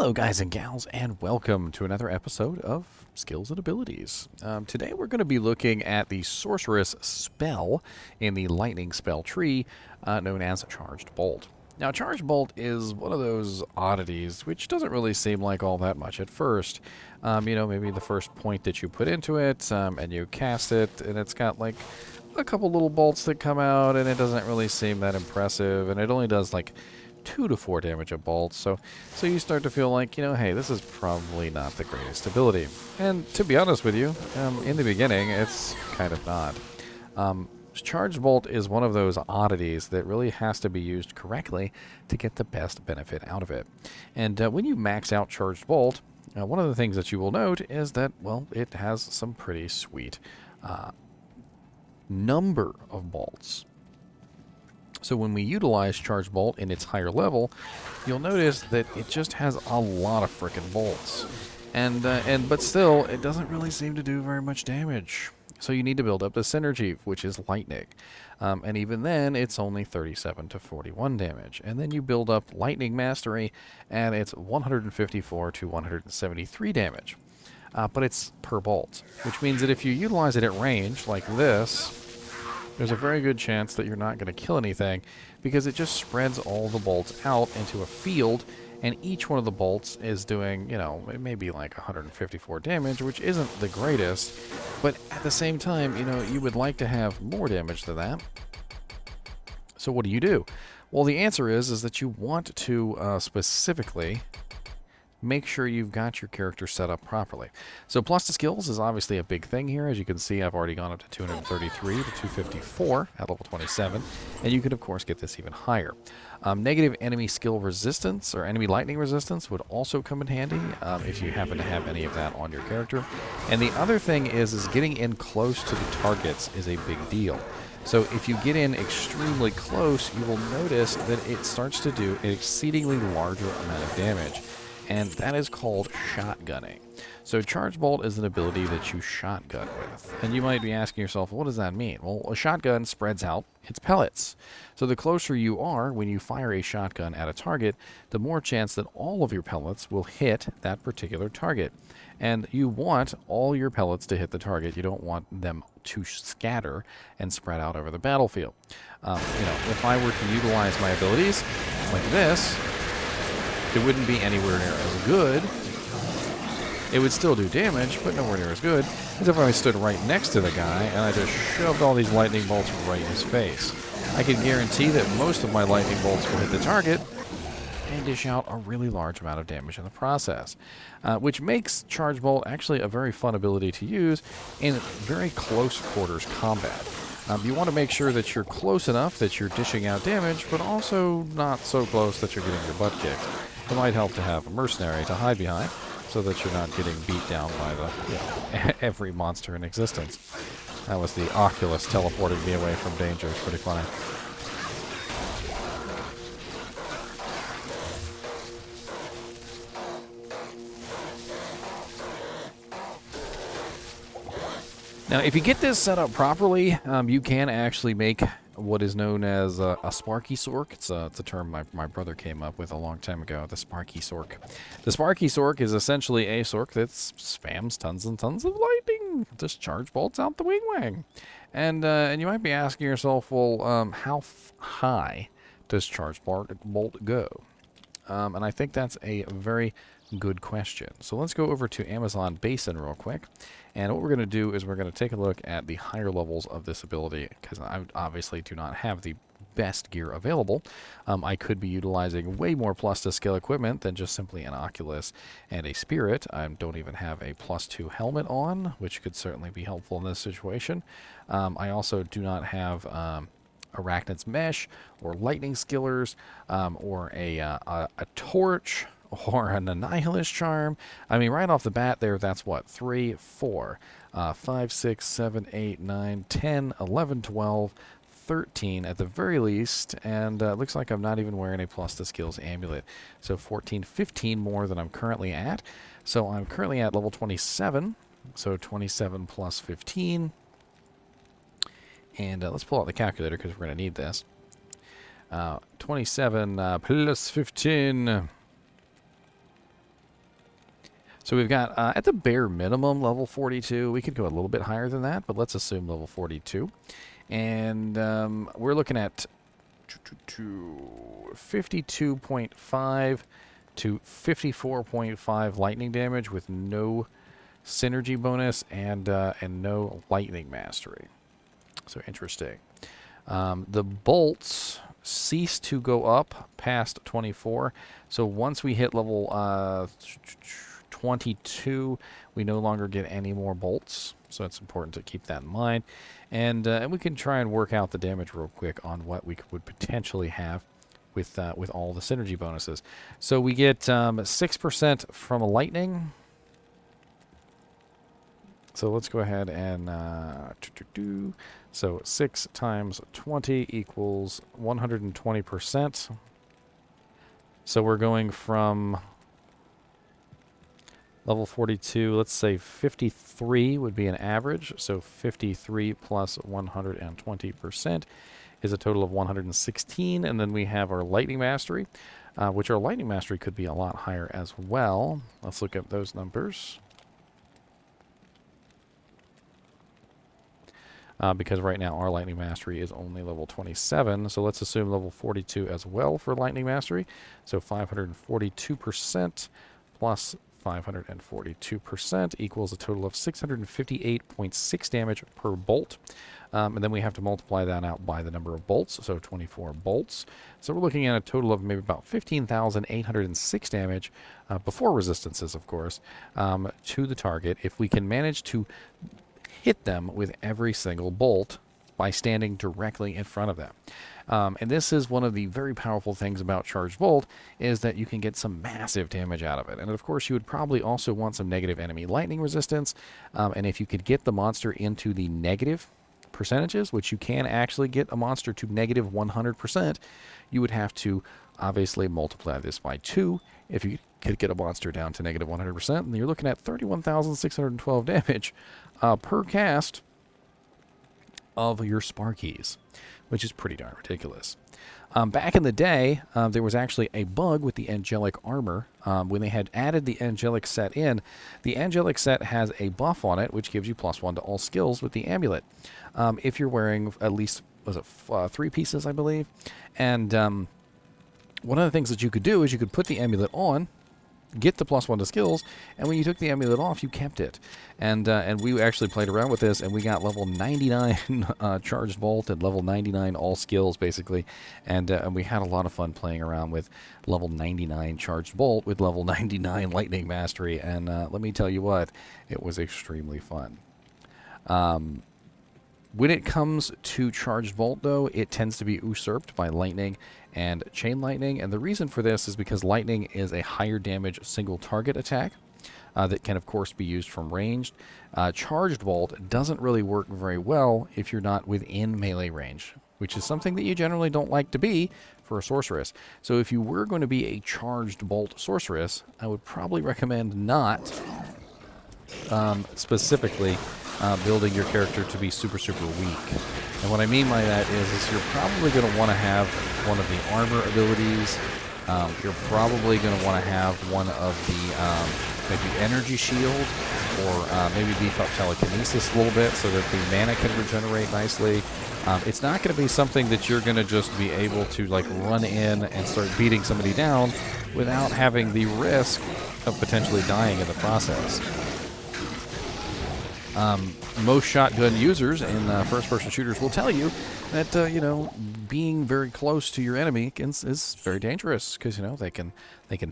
Hello, guys and gals, and welcome to another episode of Skills and Abilities. Today we're going to be looking at the Sorceress spell in the lightning spell tree known as Charged Bolt. Now, Charged Bolt is one of those oddities which doesn't really seem like all that much at first. Maybe the first point that you put into it and you cast it, and it's got like a couple little bolts that come out, and it doesn't really seem that impressive, and it only does like 2 to 4 damage a bolt, so you start to feel like, hey, this is probably not the greatest ability. And to be honest with you, in the beginning, it's kind of not. Charged Bolt is one of those oddities that really has to be used correctly to get the best benefit out of it. And when you max out Charged Bolt, one of the things that you will note is that, well, it has some pretty sweet number of bolts. So when we utilize Charge Bolt in its higher level, you'll notice that it just has a lot of frickin' bolts. But still, it doesn't really seem to do very much damage. So you need to build up the synergy, which is lightning. And even then, it's only 37 to 41 damage. And then you build up lightning mastery, and it's 154 to 173 damage. But it's per bolt, which means that if you utilize it at range, like this, there's a very good chance that you're not going to kill anything because it just spreads all the bolts out into a field, and each one of the bolts is doing, it may be like 154 damage, which isn't the greatest, but at the same time, you would like to have more damage than that. So what do? Well, the answer is that you want to specifically make sure you've got your character set up properly. So plus to skills is obviously a big thing here. As you can see, I've already gone up to 233 to 254 at level 27, and you could of course get this even higher. Negative enemy skill resistance or enemy lightning resistance would also come in handy if you happen to have any of that on your character. And the other thing is getting in close to the targets is a big deal. So if you get in extremely close, you will notice that it starts to do an exceedingly larger amount of damage. And that is called shotgunning. So Charge Bolt is an ability that you shotgun with. And you might be asking yourself, what does that mean? Well, a shotgun spreads out its pellets. So the closer you are when you fire a shotgun at a target, the more chance that all of your pellets will hit that particular target. And you want all your pellets to hit the target. You don't want them to scatter and spread out over the battlefield. If I were to utilize my abilities like this, it wouldn't be anywhere near as good. It would still do damage, but nowhere near as good as if I stood right next to the guy and I just shoved all these lightning bolts right in his face. I can guarantee that most of my lightning bolts will hit the target and dish out a really large amount of damage in the process, which makes Charge Bolt actually a very fun ability to use in very close quarters combat. You want to make sure that you're close enough that you're dishing out damage, but also not so close that you're getting your butt kicked. It might help to have a mercenary to hide behind so that you're not getting beat down by every monster in existence. That was the Oculus teleporting me away from danger. It's pretty funny. Now, if you get this set up properly, you can actually make what is known as a sparky sork. It's a term my brother came up with a long time ago, the sparky sork. The sparky sork is essentially a sork that spams tons and tons of lightning. Just charge bolts out the wing. And you might be asking yourself, well, how high does charge bolt go? And I think that's a very good question. So let's go over to Amazon Basin real quick. And what we're going to do is we're going to take a look at the higher levels of this ability, because I obviously do not have the best gear available. I could be utilizing way more plus to scale equipment than just simply an Oculus and a Spirit. I don't even have a +2 helmet on, which could certainly be helpful in this situation. I also do not have Arachnid's Mesh or Lightning Skillers or a torch or an Annihilus Charm. I mean, right off the bat there, that's what? 3, 4, 5, 6, 7, 8, 9, 10, 11, 12, 13 at the very least. And it looks like I'm not even wearing a plus to skills amulet. So 14, 15 more than I'm currently at. So I'm currently at level 27. So 27 plus 15. And let's pull out the calculator because we're going to need this. 27 plus 15. So we've got, at the bare minimum, level 42. We could go a little bit higher than that, but let's assume level 42. And we're looking at 52.5 to 54.5 lightning damage with no synergy bonus and no lightning mastery. So interesting. The bolts cease to go up past 24. So once we hit level 22, we no longer get any more bolts. So it's important to keep that in mind. And we can try and work out the damage real quick on what we would potentially have with all the synergy bonuses. So we get 6% from a lightning. So let's go ahead and so 6 times 20 equals 120%. So we're going from level 42, let's say 53 would be an average. So 53 plus 120% is a total of 116. And then we have our lightning mastery, which our lightning mastery could be a lot higher as well. Let's look at those numbers. Because right now our lightning mastery is only level 27. So let's assume level 42 as well for lightning mastery. So 542% plus 542% equals a total of 658.6 damage per bolt. And then we have to multiply that out by the number of bolts, so 24 bolts. So we're looking at a total of maybe about 15,806 damage, before resistances, of course, to the target if we can manage to hit them with every single bolt by standing directly in front of them. And this is one of the very powerful things about Charged Bolt, is that you can get some massive damage out of it. And of course, you would probably also want some negative enemy lightning resistance. And if you could get the monster into the negative percentages, which you can actually get a monster to negative 100%, you would have to obviously multiply this by 2. If you could get a monster down to negative 100%, and you're looking at 31,612 damage per cast of your Sparkies, which is pretty darn ridiculous. Back in the day, there was actually a bug with the angelic armor. When they had added the angelic set in, the angelic set has a buff on it, which gives you +1 to all skills with the amulet. If you're wearing at least, was it 3 pieces, I believe? And one of the things that you could do is you could put the amulet on, get the +1 to skills, and when you took the amulet off, you kept it. And we actually played around with this, and we got level 99 Charged Bolt and level 99 all skills, basically. And we had a lot of fun playing around with level 99 Charged Bolt with level 99 Lightning Mastery. And let me tell you what, it was extremely fun. When it comes to Charged Bolt, though, it tends to be usurped by Lightning and Chain Lightning, and the reason for this is because Lightning is a higher damage single target attack that can, of course, be used from ranged. Charged Bolt doesn't really work very well if you're not within melee range, which is something that you generally don't like to be for a Sorceress. So if you were going to be a Charged Bolt Sorceress, I would probably recommend not specifically building your character to be super, super weak. And what I mean by that is you're probably going to want to have one of the armor abilities. You're probably going to want to have one of the maybe energy shield, or maybe beef up telekinesis a little bit so that the mana can regenerate nicely. It's not going to be something that you're going to just be able to like run in and start beating somebody down without having the risk of potentially dying in the process. Most shotgun users in first-person shooters will tell you that being very close to your enemy is very dangerous, because they can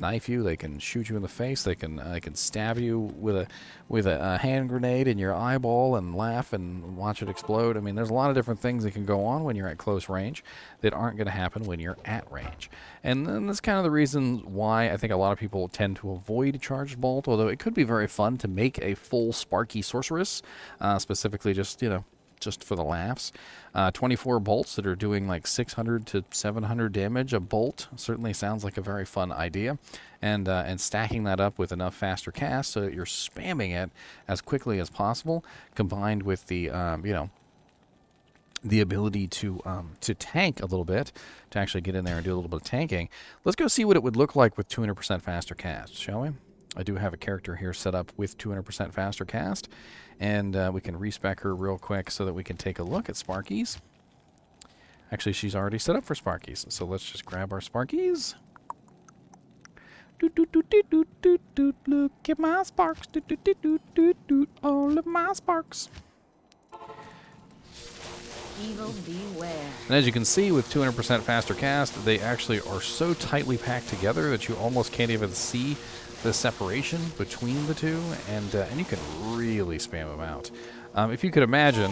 knife you, they can shoot you in the face, they can stab you with a hand grenade in your eyeball and laugh and watch it explode. I mean, there's a lot of different things that can go on when you're at close range that aren't going to happen when you're at range. And then that's kind of the reason why I think a lot of people tend to avoid Charged Bolt, although it could be very fun to make a full Sparky Sorceress, specifically just for the laughs. 24 bolts that are doing like 600 to 700 damage a bolt certainly sounds like a very fun idea. And stacking that up with enough faster casts so that you're spamming it as quickly as possible, combined with the the ability to tank a little bit, to actually get in there and do a little bit of tanking. Let's go see what it would look like with 200% faster casts, shall we? I do have a character here set up with 200% faster cast, and we can respec her real quick so that we can take a look at Sparkies. Actually, she's already set up for Sparkies, so let's just grab our Sparkies. Doot, doot, doot, doot, doot, doot, doot. Look at my sparks. Doot, doot, doot, doot, doot, doot. All of my sparks. Evil beware. And as you can see, with 200% faster cast, they actually are so tightly packed together that you almost can't even see the separation between the two, and you can really spam them out. If you could imagine,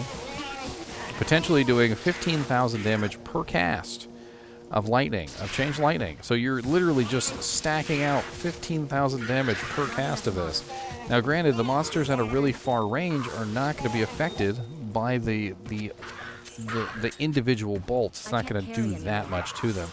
potentially doing 15,000 damage per cast of lightning, of changed lightning. So you're literally just stacking out 15,000 damage per cast of this. Now granted, the monsters at a really far range are not going to be affected by the individual bolts. It's not going to do that much to them.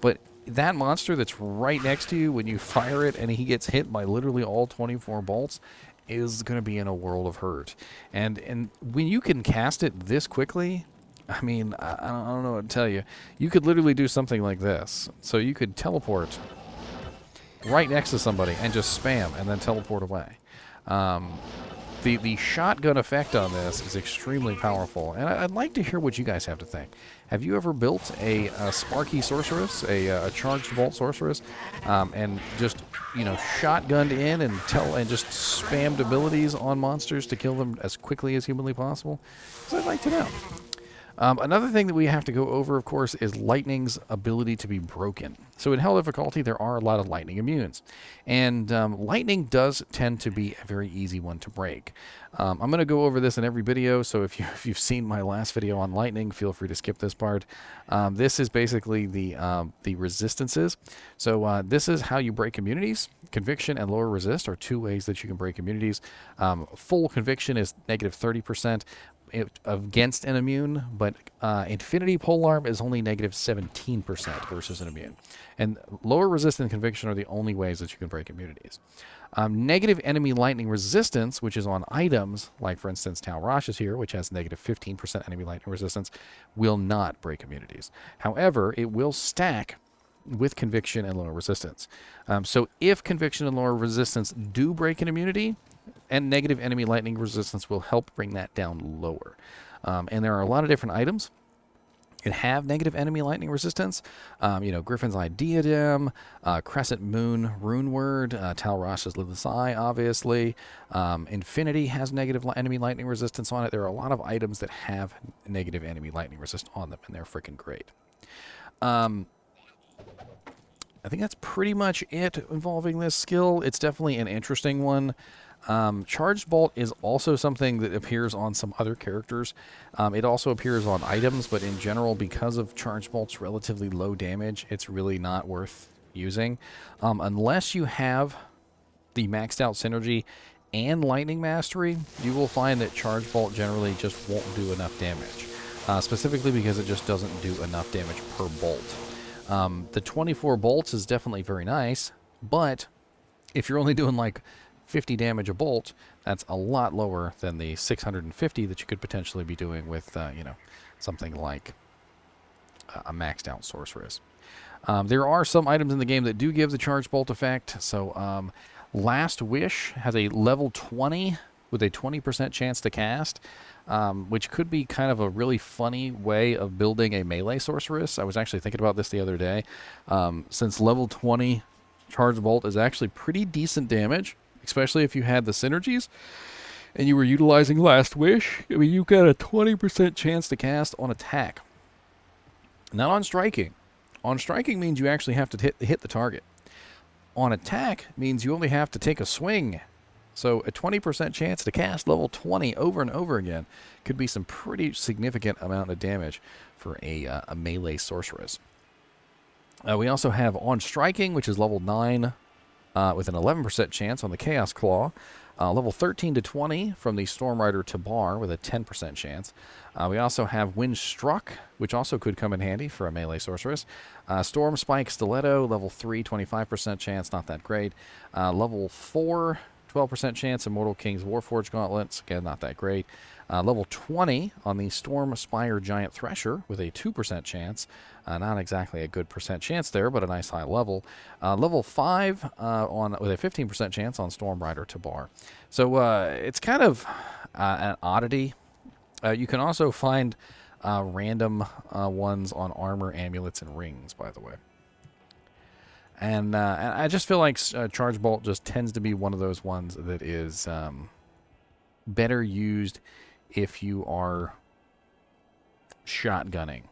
But that monster that's right next to you, when you fire it and he gets hit by literally all 24 bolts, is going to be in a world of hurt. And when you can cast it this quickly, I mean, I don't know what to tell you. You could literally do something like this. So you could teleport right next to somebody and just spam and then teleport away. The shotgun effect on this is extremely powerful, and I'd like to hear what you guys have to think. Have you ever built a sparky sorceress, a charged bolt sorceress, and just shotgunned in and just spammed abilities on monsters to kill them as quickly as humanly possible? So I'd like to know. Another thing that we have to go over, of course, is lightning's ability to be broken. So in hell difficulty, there are a lot of lightning immunes. And lightning does tend to be a very easy one to break. I'm going to go over this in every video, so if you've seen my last video on lightning, feel free to skip this part. This is basically the resistances. So this is how you break immunities. Conviction and lower resist are two ways that you can break immunities. Full conviction is negative 30%. Against an immune, but Infinity Polearm is only negative 17% versus an immune. And lower resist and conviction are the only ways that you can break immunities. Negative enemy lightning resistance, which is on items, like for instance Talrosh is here, which has negative 15% enemy lightning resistance, will not break immunities. However, it will stack with conviction and lower resistance. So if conviction and lower resistance do break an immunity, and negative enemy lightning resistance will help bring that down lower. And there are a lot of different items that have negative enemy lightning resistance. Griffin's Eye Diadem, Crescent Moon Rune Word, Talrosh's Lilith's Eye, obviously. Infinity has negative enemy lightning resistance on it. There are a lot of items that have negative enemy lightning resistance on them, and they're freaking great. I think that's pretty much it involving this skill. It's definitely an interesting one. Charged Bolt is also something that appears on some other characters. It also appears on items, but in general, because of Charged Bolt's relatively low damage, it's really not worth using. Unless you have the maxed out synergy and lightning mastery, you will find that Charged Bolt generally just won't do enough damage. Specifically because it just doesn't do enough damage per bolt. The 24 bolts is definitely very nice, but if you're only doing like 50 damage a bolt, that's a lot lower than the 650 that you could potentially be doing with, something like a maxed out sorceress. There are some items in the game that do give the charge bolt effect. So Last Wish has a level 20 with a 20% chance to cast, which could be kind of a really funny way of building a melee sorceress. I was actually thinking about this the other day. Since level 20 charge bolt is actually pretty decent damage, especially if you had the synergies and you were utilizing Last Wish. I mean, you've got a 20% chance to cast on attack. Not on striking. On striking means you actually have to hit the target. On attack means you only have to take a swing. So a 20% chance to cast level 20 over and over again could be some pretty significant amount of damage for a melee sorceress. We also have On Striking, which is level 9, with an 11% chance on the Chaos Claw. Level 13 to 20 from the Storm Rider Tabar with a 10% chance. We also have Wind Struck, which also could come in handy for a melee sorceress. Storm Spike Stiletto, level 3, 25% chance, not that great. Level 4, 12% chance. Immortal King's Warforged Gauntlets, again, not that great. Level 20 on the Storm Spire Giant Thresher with a 2% chance. Not exactly a good percent chance there, but a nice high level. Level 5 with a 15% chance on Storm Rider Tabar. So it's kind of an oddity. You can also find random ones on armor, amulets, and rings, by the way. And I just feel like Charge Bolt just tends to be one of those ones that is better used if you are shotgunning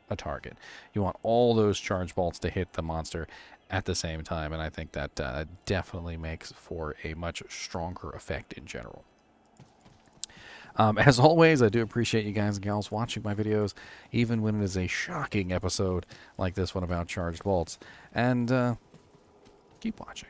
a target. You want all those Charge Bolts to hit the monster at the same time, and I think that definitely makes for a much stronger effect in general. As always, I do appreciate you guys and gals watching my videos, even when it is a shocking episode like this one about Charged Bolts. And keep watching.